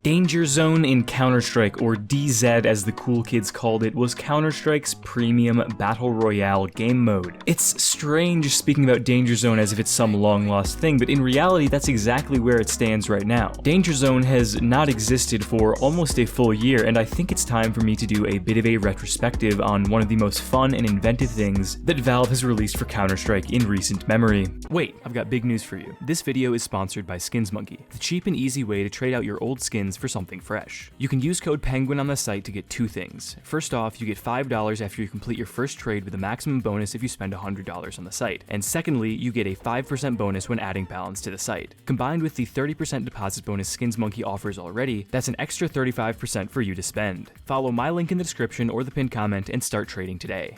Danger Zone in Counter-Strike, or DZ as the cool kids called it, was Counter-Strike's premium Battle Royale game mode. It's strange speaking about Danger Zone as if it's some long-lost thing, but in reality that's exactly where it stands right now. Danger Zone has not existed for almost a full year, and I think it's time for me to do a bit of a retrospective on one of the most fun and inventive things that Valve has released for Counter-Strike in recent memory. Wait, I've got big news for you. This video is sponsored by SkinsMonkey, the cheap and easy way to trade out your old skins for something fresh. You can use code PENGUIN on the site to get two things. First off, you get $5 after you complete your first trade with a maximum bonus if you spend $100 on the site. And secondly, you get a 5% bonus when adding balance to the site. Combined with the 30% deposit bonus SkinsMonkey offers already, that's an extra 35% for you to spend. Follow my link in the description or the pinned comment and start trading today.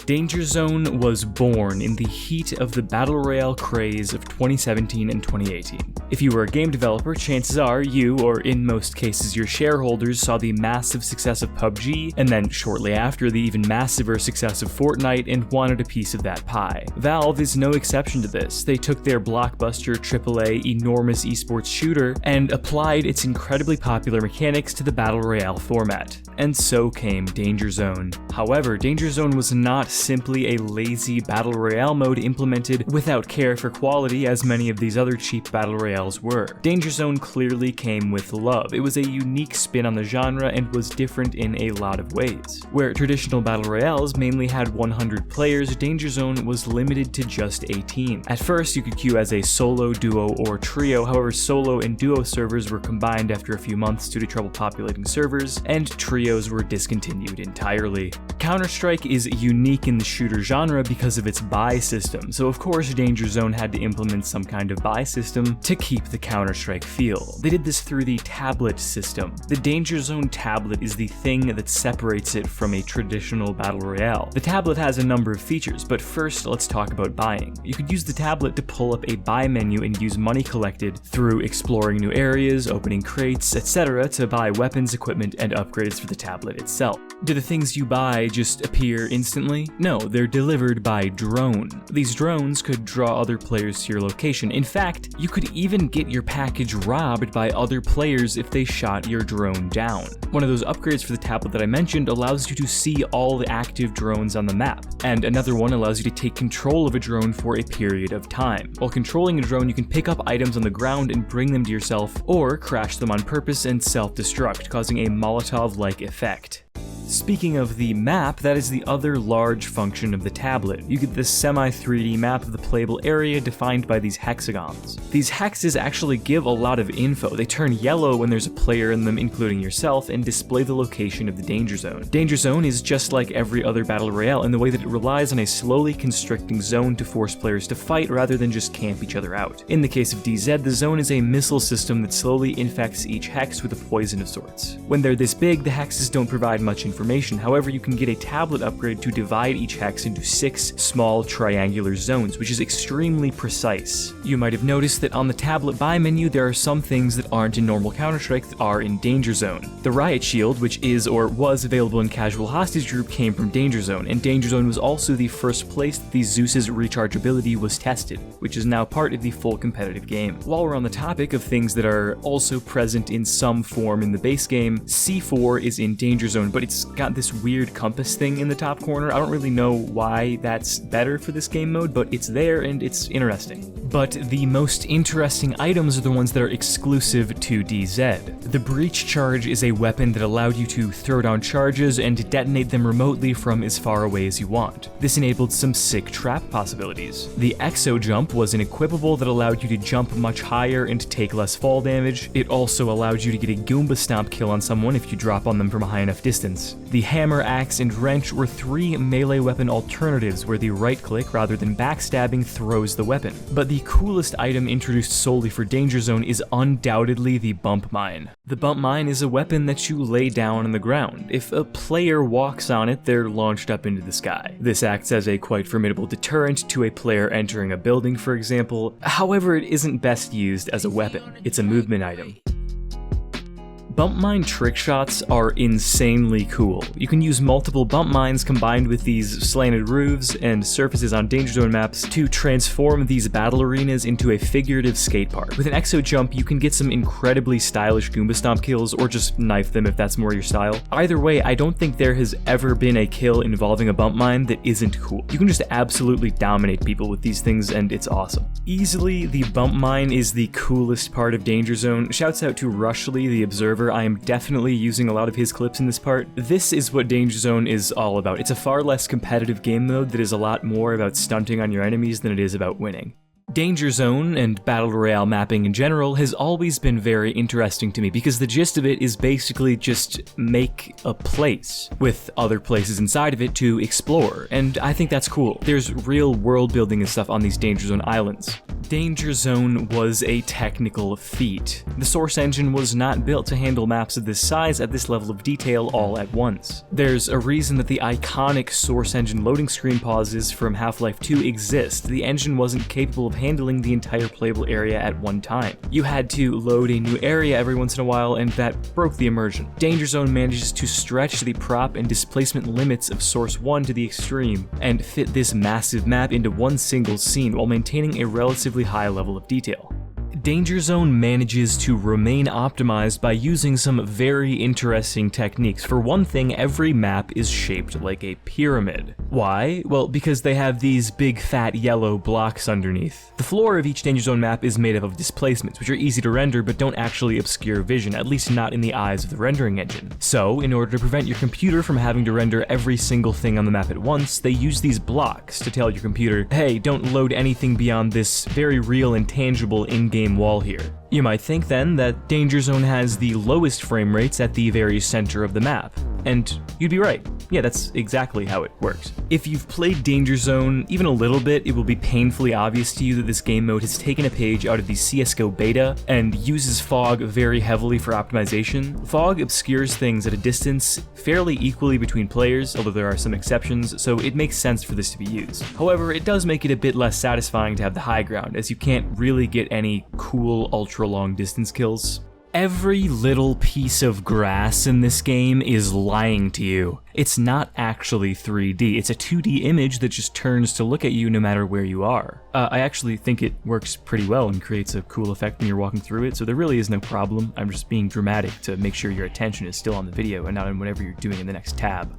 Danger Zone was born in the heat of the Battle Royale craze of 2017 and 2018. If you were a game developer, chances are you, or in most cases your shareholders, saw the massive success of PUBG, and then shortly after the even massiver success of Fortnite, and wanted a piece of that pie. Valve is no exception to this. They took their blockbuster AAA enormous esports shooter and applied its incredibly popular mechanics to the Battle Royale format. And so came Danger Zone. However, Danger Zone was not simply a lazy Battle Royale mode implemented without care for quality as many of these other cheap Battle Royales were. Danger Zone clearly came with love. It was a unique spin on the genre and was different in a lot of ways. Where traditional Battle Royales mainly had 100 players, Danger Zone was limited to just 18. At first, you could queue as a solo, duo, or trio, however solo and duo servers were combined after a few months due to trouble populating servers, and trios were discontinued entirely. Counter-Strike is unique in the shooter genre because of its buy system, so of course Danger Zone had to implement some kind of buy system to keep the Counter-Strike feel. They did this through the tablet system. The Danger Zone tablet is the thing that separates it from a traditional Battle Royale. The tablet has a number of features, but first let's talk about buying. You could use the tablet to pull up a buy menu and use money collected through exploring new areas, opening crates, etc. to buy weapons, equipment, and upgrades for the tablet itself. Do the things you buy just appear instantly? No, they're delivered by drone. These drones could draw other players to your location. In fact, you could even get your package robbed by other players if they shot your drone down. One of those upgrades for the tablet that I mentioned allows you to see all the active drones on the map, and another one allows you to take control of a drone for a period of time. While controlling a drone, you can pick up items on the ground and bring them to yourself, or crash them on purpose and self-destruct, causing a Molotov-like effect. Speaking of the map, that is the other large function of the tablet. You get this semi-3D map of the playable area defined by these hexagons. These hexes actually give a lot of info. They turn yellow when there's a player in them, including yourself, and display the location of the Danger Zone. Danger Zone is just like every other Battle Royale in the way that it relies on a slowly constricting zone to force players to fight rather than just camp each other out. In the case of DZ, the zone is a missile system that slowly infects each hex with a poison of sorts. When they're this big, the hexes don't provide much information. However, you can get a tablet upgrade to divide each hex into 6 small triangular zones, which is extremely precise. You might have noticed that on the tablet buy menu, there are some things that aren't in normal Counter-Strike that are in Danger Zone. The Riot Shield, which is or was available in Casual Hostage Group, came from Danger Zone, and Danger Zone was also the first place that the Zeus's rechargeability was tested, which is now part of the full competitive game. While we're on the topic of things that are also present in some form in the base game, C4 is in Danger Zone, but it's got this weird compass thing in the top corner. I don't really know why that's better for this game mode, but it's there and it's interesting. But the most interesting items are the ones that are exclusive to DZ. The Breach Charge is a weapon that allowed you to throw down charges and detonate them remotely from as far away as you want. This enabled some sick trap possibilities. The Exo Jump was an equipable that allowed you to jump much higher and take less fall damage. It also allowed you to get a Goomba Stomp kill on someone if you drop on them from a high enough distance. The Hammer, Axe, and Wrench were 3 melee weapon alternatives where the right-click rather than backstabbing throws the weapon. But the coolest item introduced solely for Danger Zone is undoubtedly the Bump Mine. The Bump Mine is a weapon that you lay down on the ground. If a player walks on it, they're launched up into the sky. This acts as a quite formidable deterrent to a player entering a building, for example. However, it isn't best used as a weapon. It's a movement item. Bump mine trick shots are insanely cool. You can use multiple bump mines combined with these slanted roofs and surfaces on Danger Zone maps to transform these battle arenas into a figurative skate park. With an exo jump, you can get some incredibly stylish Goomba Stomp kills, or just knife them if that's more your style. Either way, I don't think there has ever been a kill involving a bump mine that isn't cool. You can just absolutely dominate people with these things, and it's awesome. Easily, the bump mine is the coolest part of Danger Zone. Shouts out to Rushley, the Observer. I am definitely using a lot of his clips in this part. This is what Danger Zone is all about. It's a far less competitive game mode that is a lot more about stunting on your enemies than it is about winning. Danger Zone, and Battle Royale mapping in general, has always been very interesting to me because the gist of it is basically just make a place with other places inside of it to explore, and I think that's cool. There's real world building and stuff on these Danger Zone islands. Danger Zone was a technical feat. The source engine was not built to handle maps of this size at this level of detail all at once. There's a reason that the iconic source engine loading screen pauses from Half-Life 2 exist. The engine wasn't capable of handling the entire playable area at one time. You had to load a new area every once in a while, and that broke the immersion. Danger Zone manages to stretch the prop and displacement limits of Source 1 to the extreme, and fit this massive map into one single scene while maintaining a relatively high level of detail. Danger Zone manages to remain optimized by using some very interesting techniques. For one thing, every map is shaped like a pyramid. Why? Well, because they have these big fat yellow blocks underneath. The floor of each Danger Zone map is made up of displacements, which are easy to render but don't actually obscure vision, at least not in the eyes of the rendering engine. So, in order to prevent your computer from having to render every single thing on the map at once, they use these blocks to tell your computer, hey, don't load anything beyond this very real and tangible in-game wall here. You might think then that Danger Zone has the lowest frame rates at the very center of the map, and you'd be right. Yeah, that's exactly how it works. If you've played Danger Zone even a little bit, it will be painfully obvious to you that this game mode has taken a page out of the CSGO beta and uses fog very heavily for optimization. Fog obscures things at a distance fairly equally between players, although there are some exceptions, so it makes sense for this to be used. However, it does make it a bit less satisfying to have the high ground, as you can't really get any cool ultra-long distance kills. Every little piece of grass in this game is lying to you. It's not actually 3D, it's a 2D image that just turns to look at you no matter where you are. I actually think it works pretty well and creates a cool effect when you're walking through it, so there really is no problem. I'm just being dramatic to make sure your attention is still on the video and not on whatever you're doing in the next tab.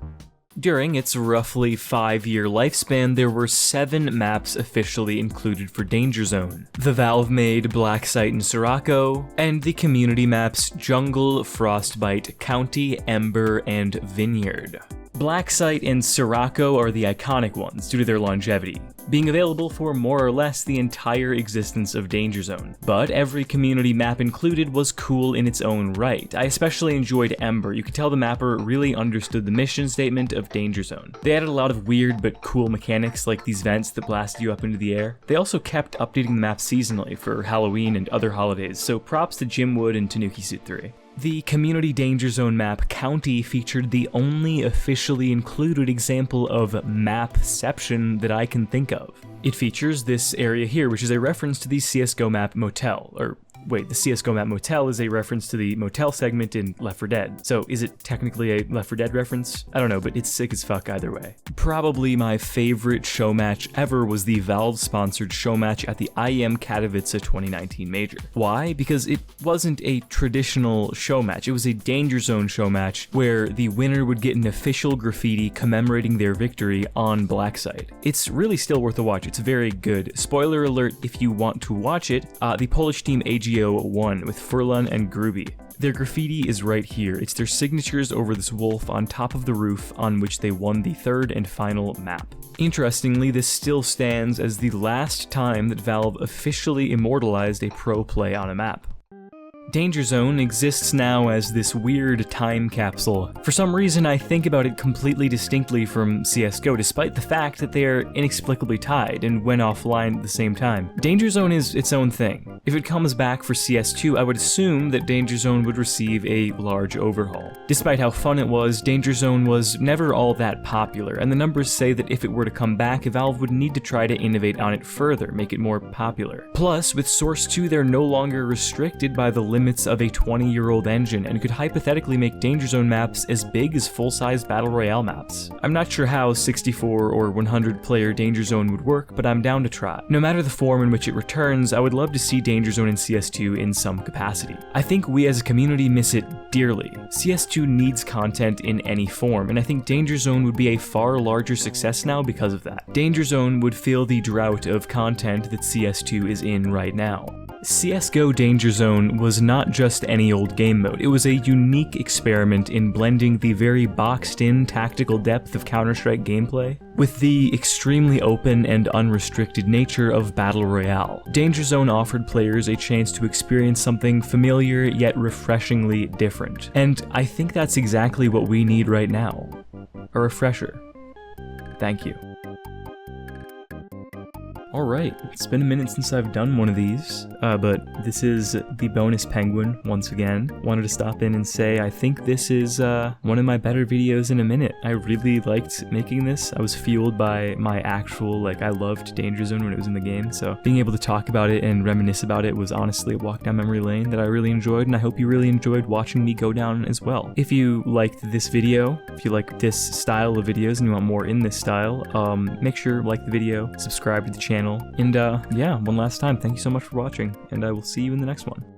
During its roughly 5-year lifespan, there were 7 maps officially included for Danger Zone. The Valve-made Black Site and Sirocco, and the community maps Jungle, Frostbite, County, Ember, and Vineyard. Black Site and Sirocco are the iconic ones due to their longevity, being available for more or less the entire existence of Danger Zone. But every community map included was cool in its own right. I especially enjoyed Ember. You could tell the mapper really understood the mission statement of Danger Zone. They added a lot of weird but cool mechanics like these vents that blast you up into the air. They also kept updating the map seasonally for Halloween and other holidays, so props to Jim Wood and Tanuki Suit 3. The community Danger Zone map County featured the only officially included example of mapception that I can think of. It features this area here, which is a reference to the CSGO map Motel, or wait, the CSGO map Motel is a reference to the motel segment in Left 4 Dead. So is it technically a Left 4 Dead reference? I don't know, but it's sick as fuck either way. Probably my favorite show match ever was the Valve-sponsored show match at the IEM Katowice 2019 Major. Why? Because it wasn't a traditional show match. It was a Danger Zone show match where the winner would get an official graffiti commemorating their victory on Black Site. It's really still worth a watch. It's very good. Spoiler alert if you want to watch it, the Polish team AGO won with Furlan and Gruby. Their graffiti is right here. It's their signatures over this wolf on top of the roof on which they won the 3rd and final map. Interestingly, this still stands as the last time that Valve officially immortalized a pro play on a map. Danger Zone exists now as this weird time capsule. For some reason, I think about it completely distinctly from CSGO, despite the fact that they are inexplicably tied and went offline at the same time. Danger Zone is its own thing. If it comes back for CS2, I would assume that Danger Zone would receive a large overhaul. Despite how fun it was, Danger Zone was never all that popular, and the numbers say that if it were to come back, Valve would need to try to innovate on it further, make it more popular. Plus, with Source 2, they're no longer restricted by the limits of a 20-year-old engine and could hypothetically make Danger Zone maps as big as full-sized Battle Royale maps. I'm not sure how 64 or 100 player Danger Zone would work, but I'm down to try. No matter the form in which it returns, I would love to see Danger Zone in CS2 in some capacity. I think we as a community miss it dearly. CS2 needs content in any form, and I think Danger Zone would be a far larger success now because of that. Danger Zone would fill the drought of content that CS2 is in right now. CSGO Danger Zone was not just any old game mode, it was a unique experiment in blending the very boxed-in tactical depth of Counter-Strike gameplay with the extremely open and unrestricted nature of Battle Royale. Danger Zone offered players a chance to experience something familiar yet refreshingly different, and I think that's exactly what we need right now. A refresher. Thank you. Alright, it's been a minute since I've done one of these, but this is the bonus penguin once again. Wanted to stop in and say I think this is one of my better videos in a minute. I really liked making this. I was fueled by my actual, I loved Danger Zone when it was in the game, so being able to talk about it and reminisce about it was honestly a walk down memory lane that I really enjoyed, and I hope you really enjoyed watching me go down as well. If you liked this video, if you like this style of videos and you want more in this style, make sure to like the video, subscribe to the channel, and yeah, one last time, thank you so much for watching, and I will see you in the next one.